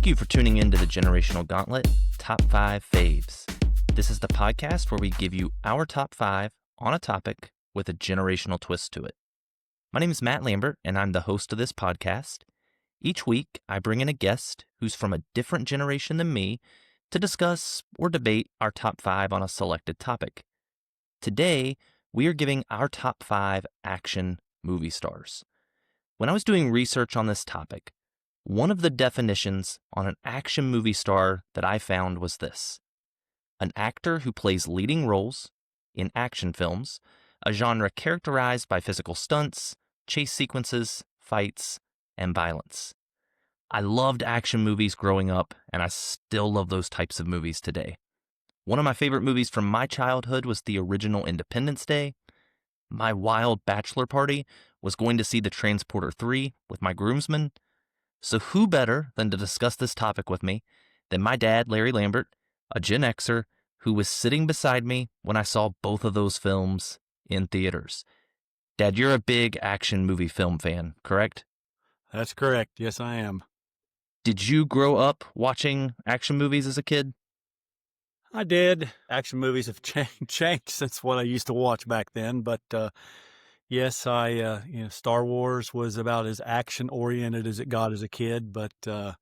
Thank you for tuning in to the Generational Gauntlet Top 5 Faves. This is the podcast where we give you our top 5 on a topic with a generational twist to it. My name is Matt Lambert, and I'm the host of this podcast. Each week, I bring in a guest who's from a different generation than me to discuss or debate our top 5 on a selected topic. Today, we are giving our top 5 action movie stars. When I was doing research on this topic, one of the definitions on an action movie star that I found was this: an actor who plays leading roles in action films, a genre characterized by physical stunts, chase sequences, fights, and violence. I loved action movies growing up, and I still love those types of movies today. One of my favorite movies from my childhood was the original Independence Day. My wild bachelor party was going to see The Transporter 3 with my groomsmen. So who better than to discuss this topic with me than my dad, Larry Lambert, a Gen Xer, who was sitting beside me when I saw both of those films in theaters. Dad, you're a big action movie film fan, correct? That's correct. Yes, I am. Did you grow up watching action movies as a kid? I did. Action movies have changed since what I used to watch back then, but yes, Star Wars was about as action oriented as it got as a kid, but that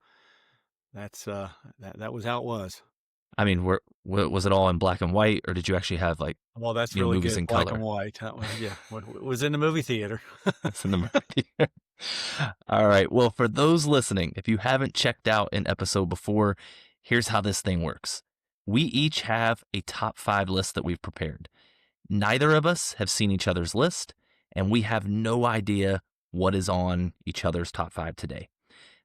was how it was. I mean, was it all in black and white, or did you actually have Well, that's really movies good. in Black color? and white. It was in the movie theater. That's in the movie. All right. Well, for those listening, if you haven't checked out an episode before, here's how this thing works. We each have a top 5 list that we've prepared. Neither of us have seen each other's list, and we have no idea what is on each other's top 5 today.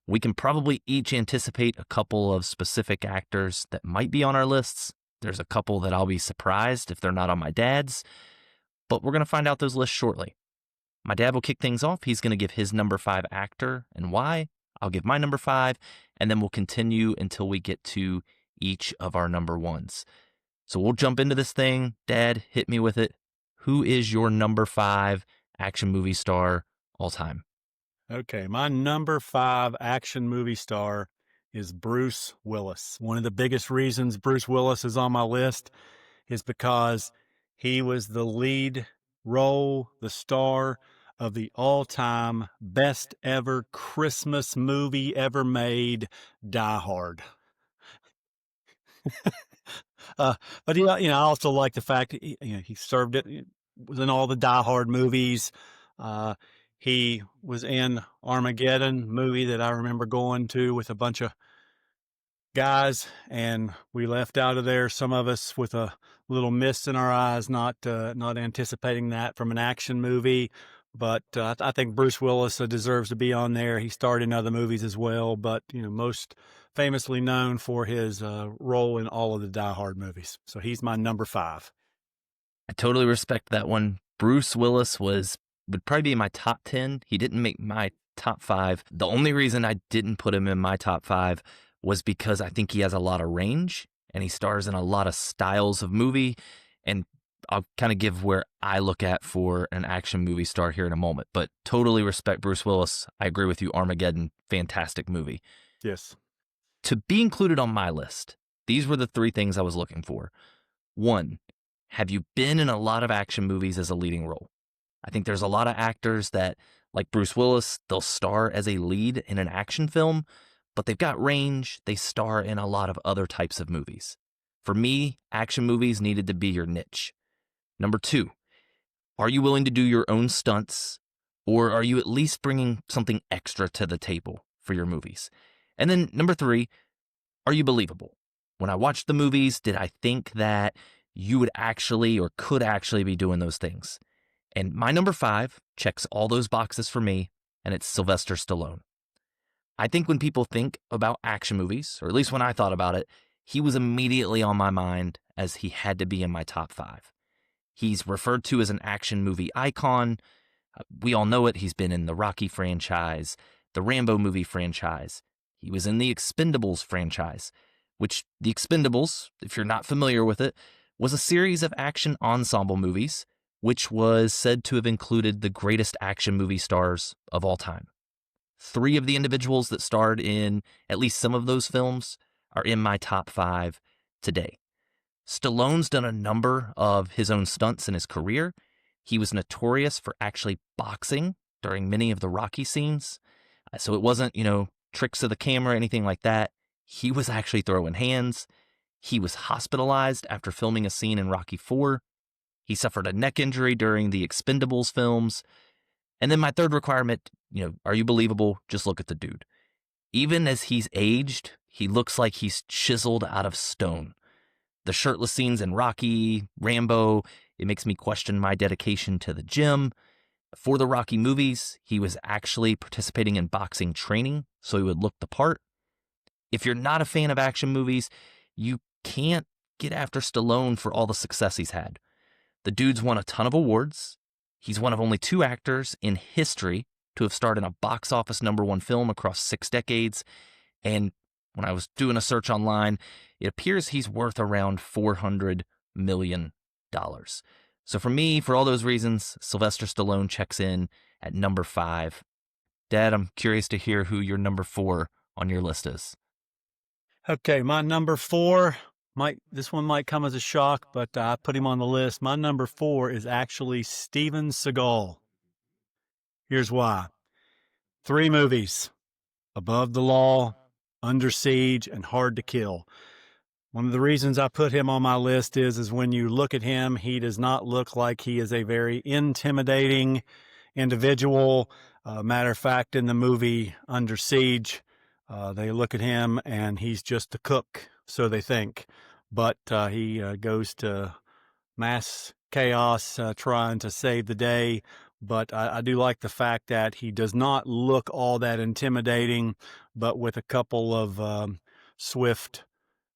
We can probably each anticipate a couple of specific actors that might be on our lists. There's a couple that I'll be surprised if they're not on my dad's, but we're going to find out those lists shortly. My dad will kick things off. He's going to give his number 5 actor and why. I'll give my number 5, and then we'll continue until we get to each of our number 1s. So we'll jump into this thing. Dad, hit me with it. Who is your number 5 action movie star all time? Okay, my number 5 action movie star is Bruce Willis. One of the biggest reasons Bruce Willis is on my list is because he was the lead role, the star of the all-time best ever Christmas movie ever made, Die Hard. But I also like the fact that he served it, was in all the Die Hard movies. He was in Armageddon movie that I remember going to with a bunch of guys, and we left out of there, some of us with a little mist in our eyes, not anticipating that from an action movie. But I think Bruce Willis deserves to be on there. He starred in other movies as well, but most famously known for his role in all of the Die Hard movies. So he's my number 5. I totally respect that one. Bruce Willis would probably be in my top 10. He didn't make my top 5. The only reason I didn't put him in my top 5 was because I think he has a lot of range and he stars in a lot of styles of movie. And I'll kind of give where I look at for an action movie star here in a moment, but totally respect Bruce Willis. I agree with you. Armageddon, fantastic movie. Yes. To be included on my list, these were the 3 things I was looking for. 1, have you been in a lot of action movies as a leading role? I think there's a lot of actors that, like Bruce Willis, they'll star as a lead in an action film, but they've got range. They star in a lot of other types of movies. For me, action movies needed to be your niche. Number 2, are you willing to do your own stunts, or are you at least bringing something extra to the table for your movies? And then number 3, are you believable? When I watched the movies, did I think that you would actually or could actually be doing those things? And my number 5 checks all those boxes for me, and it's Sylvester Stallone. I think when people think about action movies, or at least when I thought about it, he was immediately on my mind as he had to be in my top 5. He's referred to as an action movie icon. We all know it. He's been in the Rocky franchise, the Rambo movie franchise. He was in the Expendables franchise, which the Expendables, if you're not familiar with it, was a series of action ensemble movies, which was said to have included the greatest action movie stars of all time. 3 of the individuals that starred in at least some of those films are in my top 5 today. Stallone's done a number of his own stunts in his career. He was notorious for actually boxing during many of the Rocky scenes. So it wasn't, tricks of the camera, anything like that. He was actually throwing hands. He was hospitalized after filming a scene in Rocky IV. He suffered a neck injury during the Expendables films. And then my third requirement, are you believable? Just look at the dude. Even as he's aged, he looks like he's chiseled out of stone. The shirtless scenes in Rocky, Rambo, it makes me question my dedication to the gym. For the Rocky movies, he was actually participating in boxing training, so he would look the part. If you're not a fan of action movies, you can't get after Stallone for all the success he's had. The dude's won a ton of awards. He's one of only 2 actors in history to have starred in a box office #1 film across 6 decades. And when I was doing a search online, it appears he's worth around $400 million. So for me, for all those reasons, Sylvester Stallone checks in at number 5. Dad, I'm curious to hear who your number 4 on your list is. Okay, my number 4 this one might come as a shock, but I put him on the list. My number 4 is actually Steven Seagal. Here's why. 3 movies: Above the Law, Under Siege, and Hard to Kill. One of the reasons I put him on my list is when you look at him, he does not look like he is a very intimidating individual. Matter of fact, in the movie Under Siege, they look at him and he's just the cook, so they think. But he goes to mass chaos trying to save the day. But I do like the fact that he does not look all that intimidating, but with a couple of swift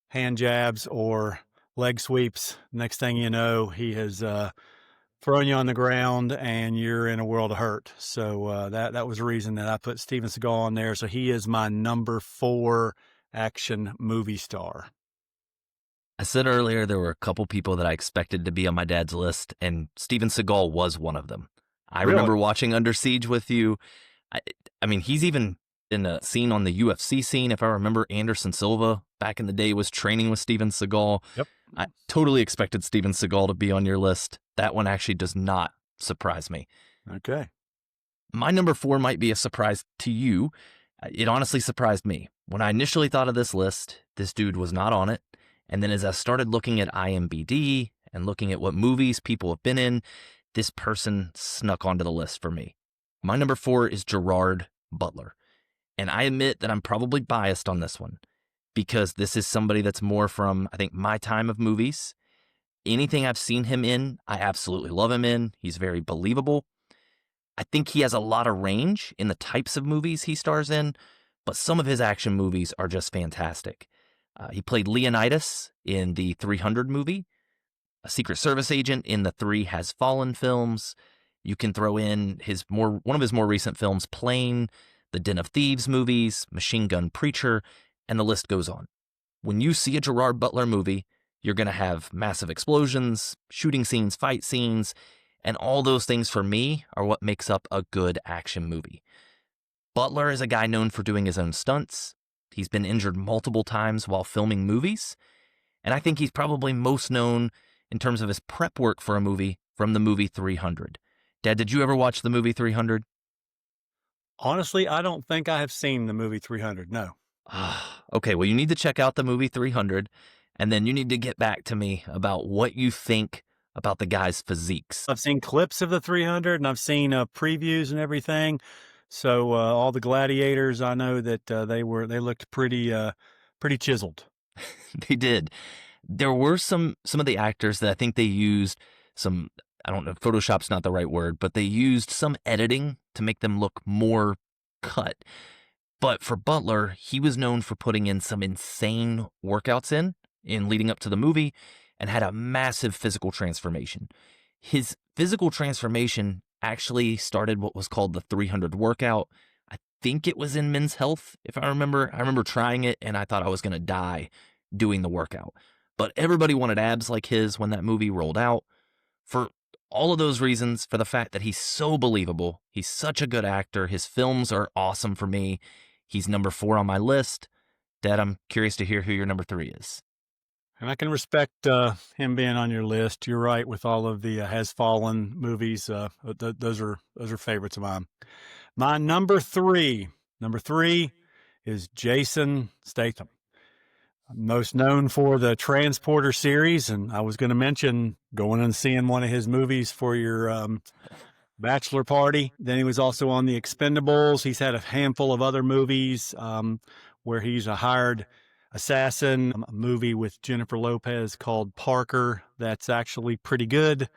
hand jabs or leg sweeps, next thing you know, he has thrown you on the ground and you're in a world of hurt. So that was the reason that I put Steven Seagal on there. So he is my number 4 action movie star. I said earlier there were a couple people that I expected to be on my dad's list, and Steven Seagal was one of them. I Really? remember watching Under Siege with you. I mean, he's even in a scene on the UFC scene. If I remember, Anderson Silva back in the day was training with Steven Seagal. Yep. I totally expected Steven Seagal to be on your list. That one actually does not surprise me. Okay. My number 4 might be a surprise to you. It honestly surprised me. When I initially thought of this list, this dude was not on it. And then as I started looking at IMDb and looking at what movies people have been in, this person snuck onto the list for me. My number 4 is Gerard Butler. And I admit that I'm probably biased on this one because this is somebody that's more from, I think, my time of movies. Anything I've seen him in, I absolutely love him in. He's very believable. I think he has a lot of range in the types of movies he stars in, but some of his action movies are just fantastic. He played Leonidas in the 300 movie, a Secret Service agent in the 3 Has Fallen films. You can throw in one of his more recent films, Plane, the Den of Thieves movies, Machine Gun Preacher, and the list goes on. When you see a Gerard Butler movie, you're going to have massive explosions, shooting scenes, fight scenes, and all those things for me are what makes up a good action movie. Butler is a guy known for doing his own stunts. He's been injured multiple times while filming movies, and I think he's probably most known in terms of his prep work for a movie from the movie 300. Dad, did you ever watch the movie 300? Honestly, I don't think I have seen the movie 300, no. Okay, well, you need to check out the movie 300, and then you need to get back to me about what you think about the guys' physiques. I've seen clips of the 300, and I've seen previews and everything. So all the gladiators, I know that they looked pretty chiseled. They did. There were some of the actors that I think they used some, I don't know, Photoshop's not the right word, but they used some editing to make them look more cut. But for Butler, he was known for putting in some insane workouts in leading up to the movie and had a massive physical transformation. His physical transformation actually started what was called the 300 workout. I think it was in Men's Health, if I remember. I remember trying it, and I thought I was going to die doing the workout. But everybody wanted abs like his when that movie rolled out. For All of those reasons for the fact that he's so believable. He's such a good actor. His films are awesome for me. He's number 4 on my list. Dad, I'm curious to hear who your number 3 is. And I can respect him being on your list. You're right with all of the Has Fallen movies. Those are favorites of mine. My number three is Jason Statham, most known for the Transporter series. And I was going to mention going and seeing one of his movies for your bachelor party. Then he was also on The Expendables. He's had a handful of other movies where he's a hired assassin. A movie with Jennifer Lopez called Parker that's actually pretty good.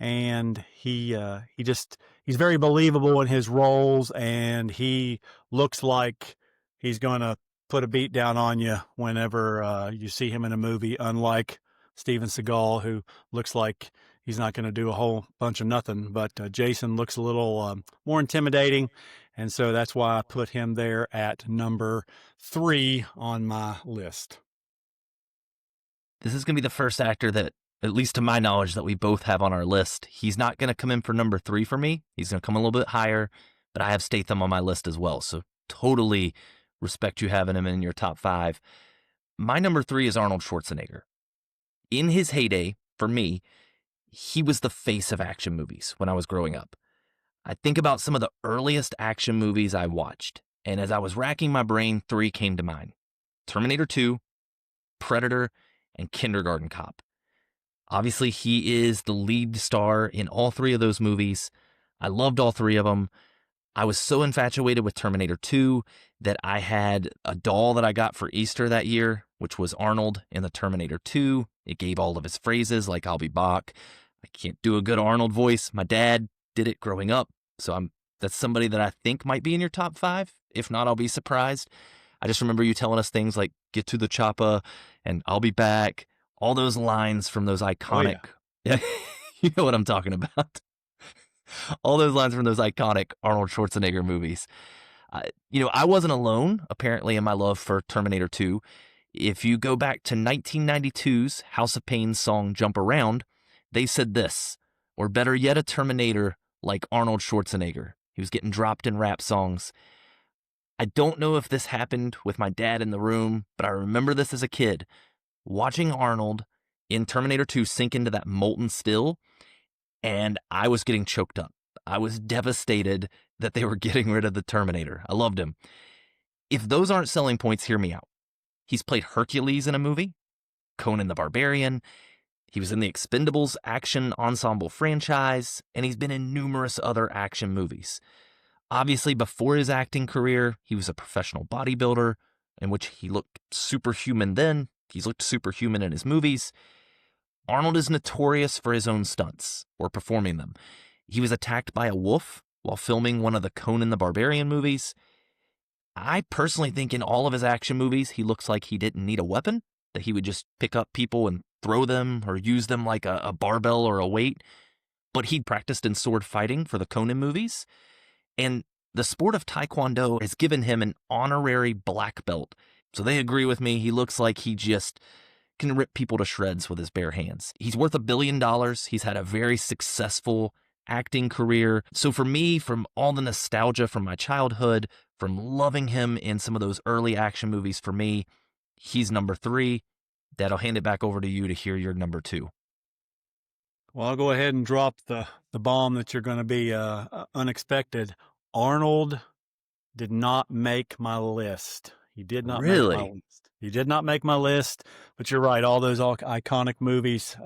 And he's very believable in his roles, and he looks like he's going to put a beat down on you whenever you see him in a movie, unlike Steven Seagal, who looks like he's not going to do a whole bunch of nothing. But Jason looks a little more intimidating, and so that's why I put him there at number 3 on my list. This is going to be the first actor that, at least to my knowledge, that we both have on our list. He's not going to come in for number 3 for me. He's going to come a little bit higher, but I have Statham on my list as well. So totally respect you having him in your top 5. My number 3 is Arnold Schwarzenegger. In his heyday, for me, he was the face of action movies when I was growing up. I think about some of the earliest action movies I watched, and as I was racking my brain, 3 came to mind: Terminator 2, Predator, and Kindergarten Cop. Obviously, he is the lead star in all 3 of those movies. I loved all 3 of them. I was so infatuated with Terminator 2 that I had a doll that I got for Easter that year, which was Arnold in the Terminator 2. It gave all of his phrases like "I'll be back." I can't do a good Arnold voice. My dad did it growing up, so that's somebody that I think might be in your top 5. If not, I'll be surprised. I just remember you telling us things like "get to the chopper" and "I'll be back." All those lines from those iconic, yeah, you know what I'm talking about. All those lines from those iconic Arnold Schwarzenegger movies. I wasn't alone, apparently, in my love for Terminator 2. If you go back to 1992's House of Pain song "Jump Around," they said this, or better yet, a Terminator like Arnold Schwarzenegger. He was getting dropped in rap songs. I don't know if this happened with my dad in the room, but I remember this as a kid, watching Arnold in Terminator 2 sink into that molten still, and I was getting choked up. I was devastated that they were getting rid of the Terminator. I loved him. If those aren't selling points, hear me out. He's played Hercules in a movie, Conan the Barbarian. He was in the Expendables action ensemble franchise, and he's been in numerous other action movies. Obviously, before his acting career, he was a professional bodybuilder, in which he looked superhuman then. He's looked superhuman in his movies. Arnold is notorious for his own stunts, or performing them. He was attacked by a wolf while filming one of the Conan the Barbarian movies. I personally think in all of his action movies, he looks like he didn't need a weapon, that he would just pick up people and throw them or use them like a barbell or a weight. But he'd practiced in sword fighting for the Conan movies. And the sport of Taekwondo has given him an honorary black belt. So they agree with me. He looks like he just can rip people to shreds with his bare hands. He's worth $1 billion. He's had a very successful acting career. So for me, from all the nostalgia from my childhood, from loving him in some of those early action movies, for me, he's number 3. Dad, I'll hand it back over to you to hear your number 2. Well, I'll go ahead and drop the bomb that you're going to be unexpected. Arnold did not make my list. He did not make my list. He did not make my list, but you're right. All those iconic movies.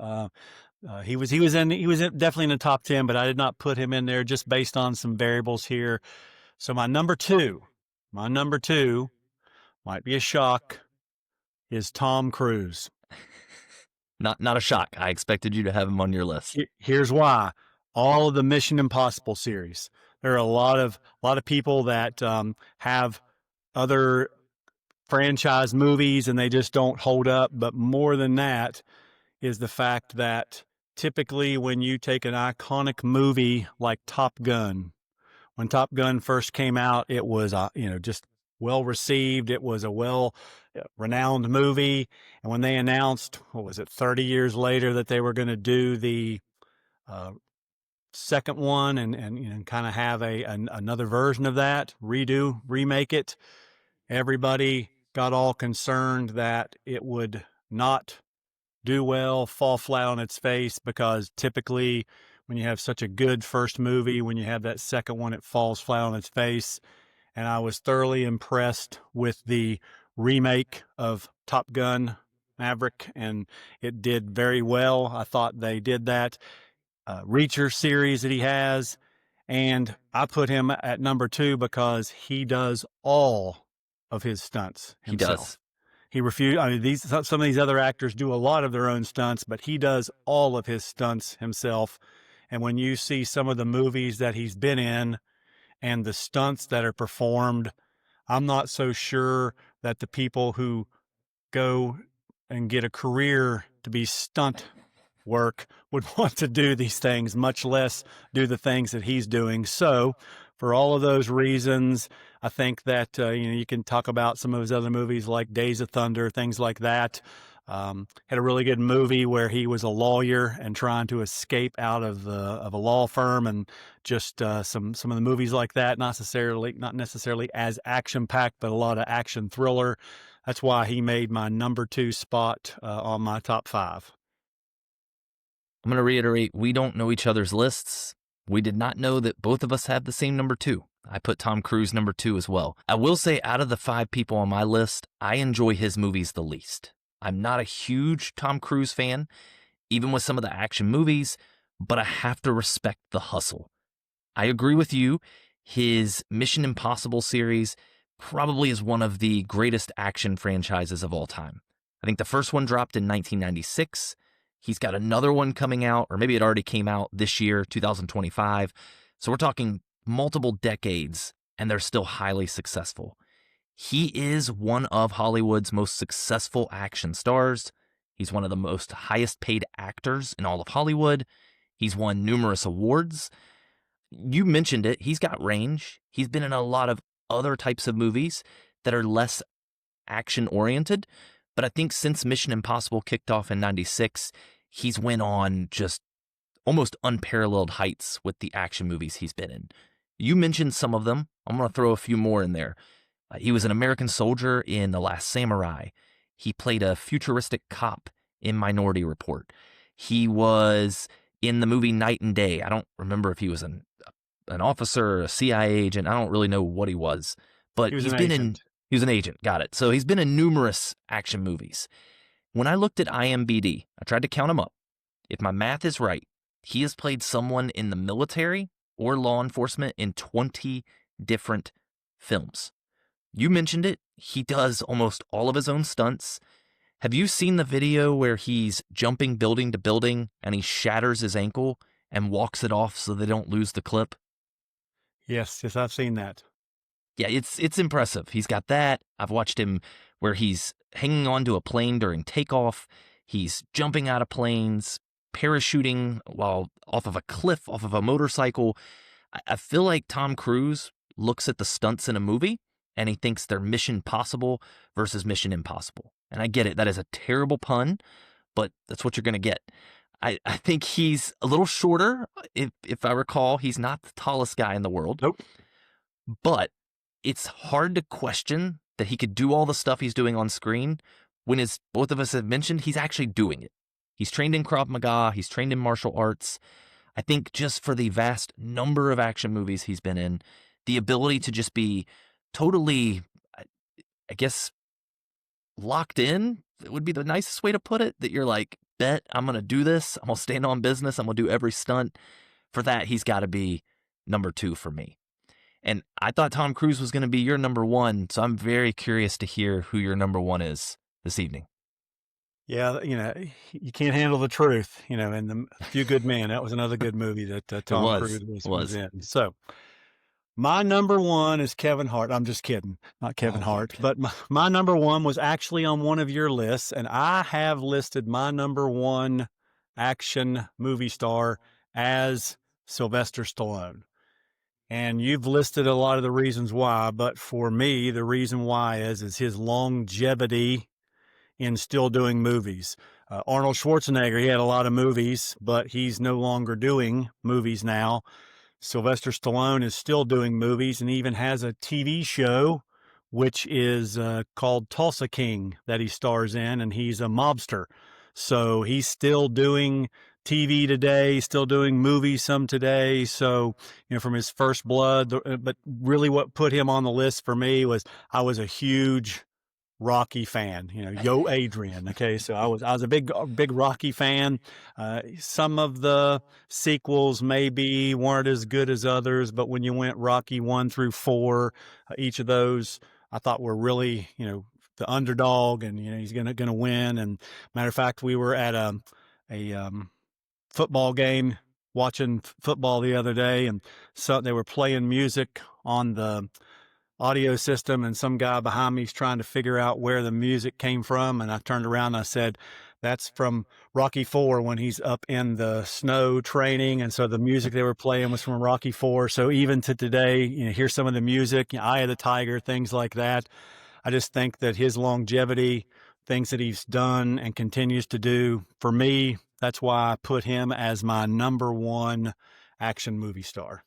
He was definitely in the top 10, but I did not put him in there just based on some variables here. So my number two might be a shock, is Tom Cruise. Not a shock. I expected you to have him on your list. Here's why. All of the Mission Impossible series. There are a lot of people that have other franchise movies and they just don't hold up. But more than that is the fact that typically when you take an iconic movie like Top Gun, when Top Gun first came out, it was just well received. It was a renowned movie. And when they announced, 30 years later, that they were going to do the second one and kind of have another version of that, remake it. Everybody got all concerned that it would not do well, fall flat on its face, because typically when you have such a good first movie, when you have that second one, it falls flat on its face. And I was thoroughly impressed with the remake of Top Gun Maverick, and it did very well. I thought they did that. Reacher series that he has, and I put him at number 2 because he does all of his stunts He does. himself. He refused. I mean, some of these other actors do a lot of their own stunts, but he does all of his stunts himself. And when you see some of the movies that he's been in and the stunts that are performed, I'm not so sure that the people who go and get a career to be stunt work would want to do these things, much less do the things that he's doing. So for all of those reasons, I think that you can talk about some of his other movies like Days of Thunder, things like that. Had a really good movie where he was a lawyer and trying to escape out of a law firm, and just some of the movies like that, not necessarily as action packed, but a lot of action thriller. That's why he made my number 2 spot on my top 5. I'm going to reiterate, we don't know each other's lists. We did not know that both of us have the same number 2. I put Tom Cruise number 2 as well. I will say, out of the 5 people on my list, I enjoy his movies the least. I'm not a huge Tom Cruise fan, even with some of the action movies, but I have to respect the hustle. I agree with you. His Mission Impossible series probably is one of the greatest action franchises of all time. I think the first one dropped in 1996. He's got another one coming out, or maybe it already came out this year, 2025. So we're talking multiple decades, and they're still highly successful. He is one of Hollywood's most successful action stars. He's one of the most highest paid actors in all of Hollywood. He's won numerous awards. You mentioned it. He's got range. He's been in a lot of other types of movies that are less action-oriented. But I think since Mission Impossible kicked off in 96, he's went on just almost unparalleled heights with the action movies he's been in. You mentioned some of them. I'm going to throw a few more in there. He was an American soldier in The Last Samurai. He played a futuristic cop in Minority Report. He was in the movie Night and Day. I don't remember if he was an officer or a CIA agent. I don't really know what he was. But he was an agent. Got it. So he's been in numerous action movies. When I looked at IMDb, I tried to count him up. If my math is right, he has played someone in the military or law enforcement in 20 different films. You mentioned it. He does almost all of his own stunts. Have you seen the video where he's jumping building to building and he shatters his ankle and walks it off so they don't lose the clip? Yes, I've seen that. Yeah, it's impressive. He's got that. I've watched him where he's hanging onto a plane during takeoff. He's jumping out of planes, parachuting while off of a cliff, off of a motorcycle. I feel like Tom Cruise looks at the stunts in a movie and he thinks they're Mission Possible versus Mission Impossible. And I get it. That is a terrible pun, but that's what you're going to get. I think he's a little shorter. If I recall, he's not the tallest guy in the world. Nope. But it's hard to question that he could do all the stuff he's doing on screen when, as both of us have mentioned, he's actually doing it. He's trained in Krav Maga. He's trained in martial arts. I think just for the vast number of action movies he's been in, the ability to just be totally, I guess, locked in, it would be the nicest way to put it, that you're like, bet I'm going to do this. I'm going to stand on business. I'm going to do every stunt. For that, he's got to be number 2 for me. And I thought Tom Cruise was going to be your number 1, so I'm very curious to hear who your number 1 is this evening. Yeah, you can't handle the truth, and The Few Good Men. That was another good movie that Tom Cruise was in. So my number 1 is Kevin Hart. I'm just kidding. Not Kevin Hart. Okay. But my number 1 was actually on one of your lists, and I have listed my number 1 action movie star as Sylvester Stallone. And you've listed a lot of the reasons why, but for me, the reason why is his longevity in still doing movies. Arnold Schwarzenegger, he had a lot of movies, but he's no longer doing movies now. Sylvester Stallone is still doing movies and even has a TV show, which is called Tulsa King, that he stars in, and he's a mobster. So he's still doing TV today, still doing movies some today. So, from his First Blood, but really what put him on the list for me was I was a huge Rocky fan, Yo Adrian. Okay, so I was a big Rocky fan. Some of the sequels maybe weren't as good as others, but when you went Rocky 1 through 4, each of those I thought were really the underdog, and he's gonna win. And matter of fact, we were at a football game watching football the other day, and so they were playing music on the audio system, and some guy behind me is trying to figure out where the music came from. And I turned around and I said, that's from Rocky 4 when he's up in the snow training. And so the music they were playing was from Rocky 4. So even to today, hear some of the music, Eye of the Tiger, things like that. I just think that his longevity, things that he's done and continues to do, for me, that's why I put him as my number one action movie star.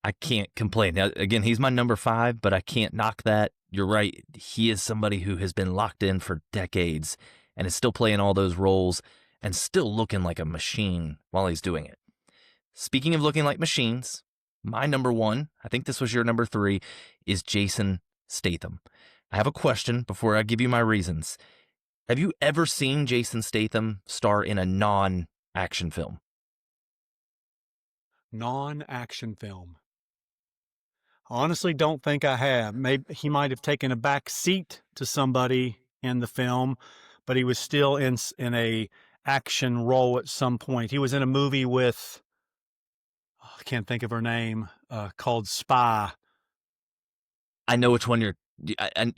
I can't complain. Now, again, he's my number 5, but I can't knock that. You're right. He is somebody who has been locked in for decades and is still playing all those roles and still looking like a machine while he's doing it. Speaking of looking like machines, my number 1, I think this was your number 3, is Jason Statham. I have a question before I give you my reasons. Have you ever seen Jason Statham star in a non-action film? Non-action film. Honestly, don't think I have. Maybe he might have taken a back seat to somebody in the film, but he was still in a action role at some point. He was in a movie with, I can't think of her name, called Spy. I know which one you're.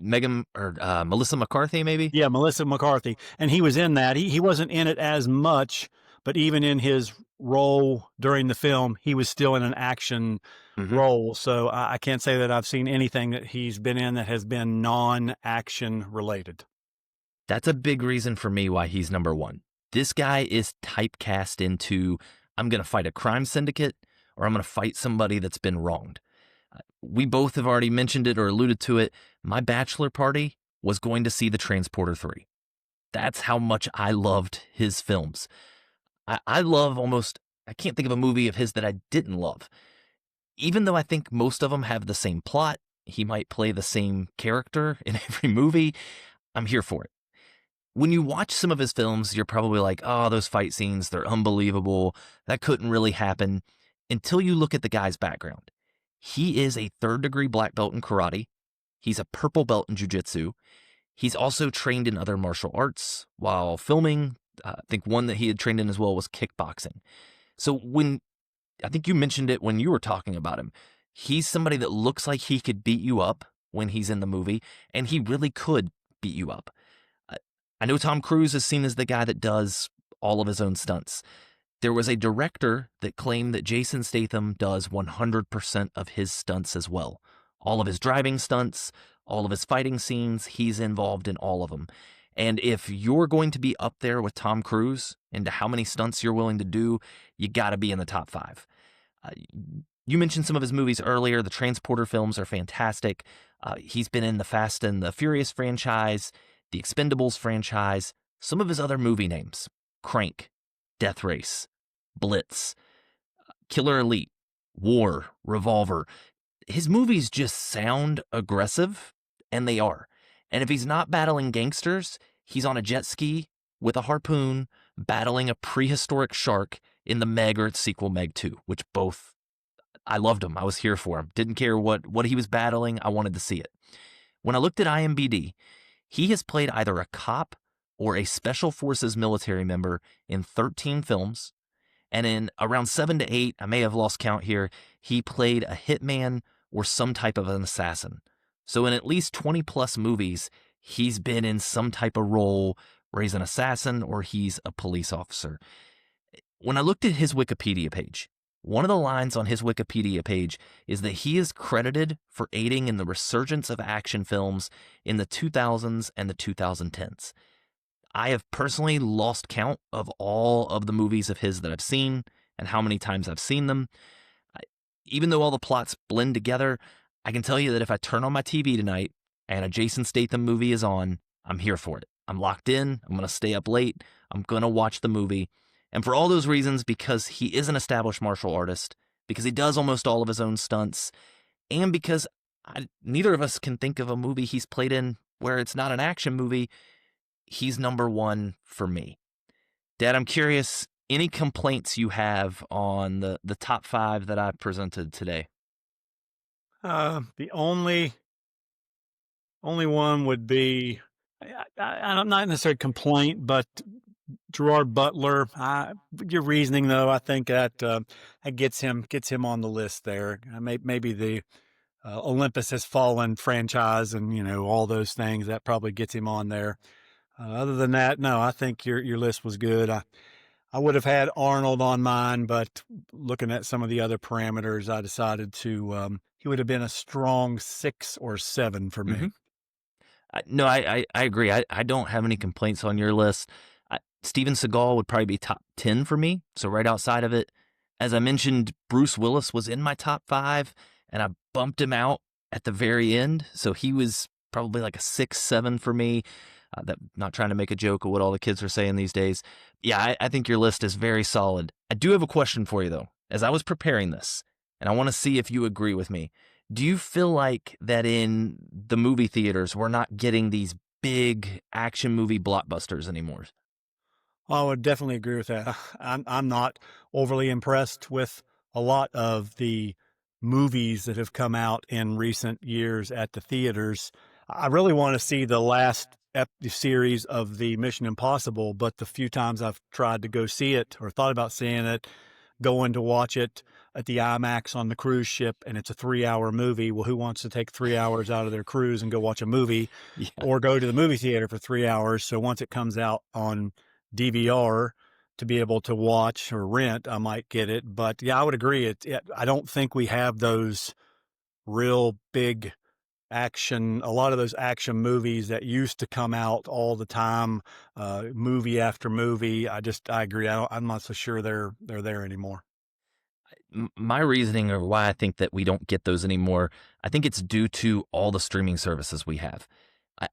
Megan or Melissa McCarthy, maybe? Yeah, Melissa McCarthy. And he was in that. He wasn't in it as much, but even in his role during the film, he was still in an action role. So I can't say that I've seen anything that he's been in that has been non-action related. That's a big reason for me why he's number 1. This guy is typecast into, I'm going to fight a crime syndicate or I'm going to fight somebody that's been wronged. We both have already mentioned it or alluded to it. My bachelor party was going to see The Transporter 3. That's how much I loved his films. I love I can't think of a movie of his that I didn't love. Even though I think most of them have the same plot, he might play the same character in every movie, I'm here for it. When you watch some of his films, you're probably like, oh, those fight scenes, they're unbelievable. That couldn't really happen, until you look at the guy's background. He is a 3rd-degree black belt in karate. He's a purple belt in jiu-jitsu. He's also trained in other martial arts while filming. I think one that he had trained in as well was kickboxing. So I think you mentioned it when you were talking about him. He's somebody that looks like he could beat you up when he's in the movie, and he really could beat you up. I know Tom Cruise is seen as the guy that does all of his own stunts. There was a director that claimed that Jason Statham does 100% of his stunts as well. All of his driving stunts, all of his fighting scenes, he's involved in all of them. And if you're going to be up there with Tom Cruise into how many stunts you're willing to do, you got to be in the top 5. You mentioned some of his movies earlier. The Transporter films are fantastic. He's been in the Fast and the Furious franchise, the Expendables franchise, some of his other movie names, Crank, Death Race, Blitz, Killer Elite, War, Revolver. His movies just sound aggressive, and they are. And if he's not battling gangsters, he's on a jet ski with a harpoon battling a prehistoric shark in the Meg or its sequel, Meg 2, which both, I loved him. I was here for him. Didn't care what he was battling. I wanted to see it. When I looked at IMDb, he has played either a cop or a Special Forces military member in 13 films. And in around 7 to 8, I may have lost count here, he played a hitman or some type of an assassin. So in at least 20 plus movies, he's been in some type of role where he's an assassin or he's a police officer. When I looked at his Wikipedia page, one of the lines on his Wikipedia page is that he is credited for aiding in the resurgence of action films in the 2000s and the 2010s. I have personally lost count of all of the movies of his that I've seen and how many times I've seen them. I, Even though all the plots blend together, I can tell you that if I turn on my TV tonight and a Jason Statham movie is on, I'm here for it. I'm locked in. I'm going to stay up late. I'm going to watch the movie. And for all those reasons, because he is an established martial artist, because he does almost all of his own stunts, and because neither of us can think of a movie he's played in where it's not an action movie, he's number one for me. Dad, I'm curious, any complaints you have on the top five that I presented today? The only one would be, I'm not necessarily complaint, but Gerard Butler. Your reasoning, though, I think that gets him on the list there. Maybe the Olympus Has Fallen franchise, and all those things that probably gets him on there. Other than that, no, I think your list was good. I would have had Arnold on mine, but looking at some of the other parameters, I decided to he would have been a strong 6 or 7 for me. No, I agree. I don't have any complaints on your list. Steven Seagal would probably be top 10 for me, so right outside of it. As I mentioned, Bruce Willis was in my top five, and I bumped him out at the very end, so he was probably like a 6, 7 for me. Not trying to make a joke of what all the kids are saying these days. Yeah, I think your list is very solid. I do have a question for you, though. As I was preparing this, and I want to see if you agree with me, do you feel like that in the movie theaters, we're not getting these big action movie blockbusters anymore? I would definitely agree with that. I'm not overly impressed with a lot of the movies that have come out in recent years at the theaters. I really want to see the last series of the Mission Impossible, but the few times I've tried to go see it or thought about seeing it, going to watch it at the IMAX on the cruise ship, and it's a 3-hour movie. Well, who wants to take 3 hours out of their cruise and go watch a movie Yeah. or go to the movie theater for 3 hours? So once it comes out on DVR to be able to watch or rent, I might get it. But yeah, I would agree. I don't think we have those real big action, a lot of those action movies that used to come out all the time, movie after movie. I agree. I'm not so sure they're there anymore. My reasoning or why I think that we don't get those anymore, I think it's due to all the streaming services we have.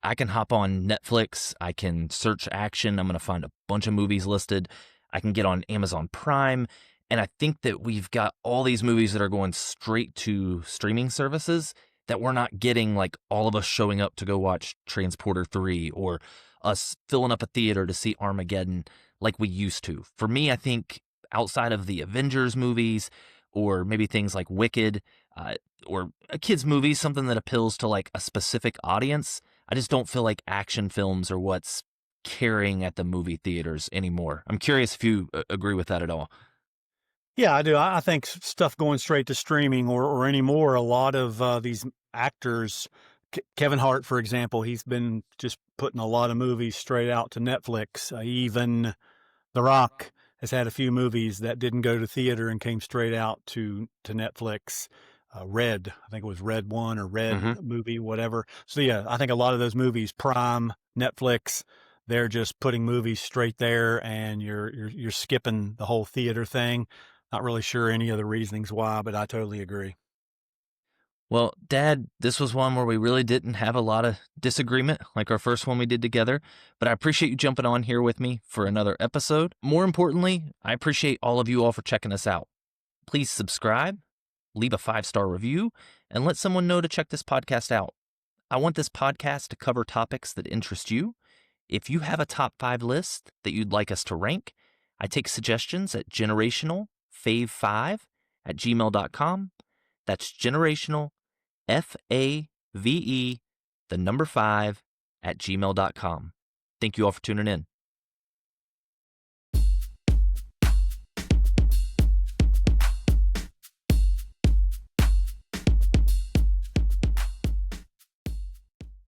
I can hop on Netflix, I can search action, I'm going to find a bunch of movies listed. I can get on Amazon Prime, and I think that we've got all these movies that are going straight to streaming services that we're not getting, like all of us showing up to go watch Transporter 3 or us filling up a theater to see Armageddon like we used to. For me, I think outside of the Avengers movies or maybe things like Wicked, or a kids movie, something that appeals to like a specific audience, I just don't feel like action films are what's carrying at the movie theaters anymore. I'm curious if you agree with that at all. Yeah, I do. I think stuff going straight to streaming or anymore, a lot of these actors, Kevin Hart, for example, he's been just putting a lot of movies straight out to Netflix. Even The Rock has had a few movies that didn't go to theater and came straight out to Netflix. Red, I think it was Red One or Red movie, whatever. So yeah, I think a lot of those movies, Prime, Netflix, they're just putting movies straight there, and you're skipping the whole theater thing. Not really sure any of the reasonings why, but I totally agree. Well, Dad, this was one where we really didn't have a lot of disagreement like our first one we did together, but I appreciate you jumping on here with me for another episode. More importantly, I appreciate all of you all for checking us out. Please subscribe, leave a 5-star review, and let someone know to check this podcast out. I want this podcast to cover topics that interest you. If you have a top 5 list that you'd like us to rank, I take suggestions at generationalfave5@gmail.com. That's generational FAVE, the number 5 at gmail.com. Thank you all for tuning in.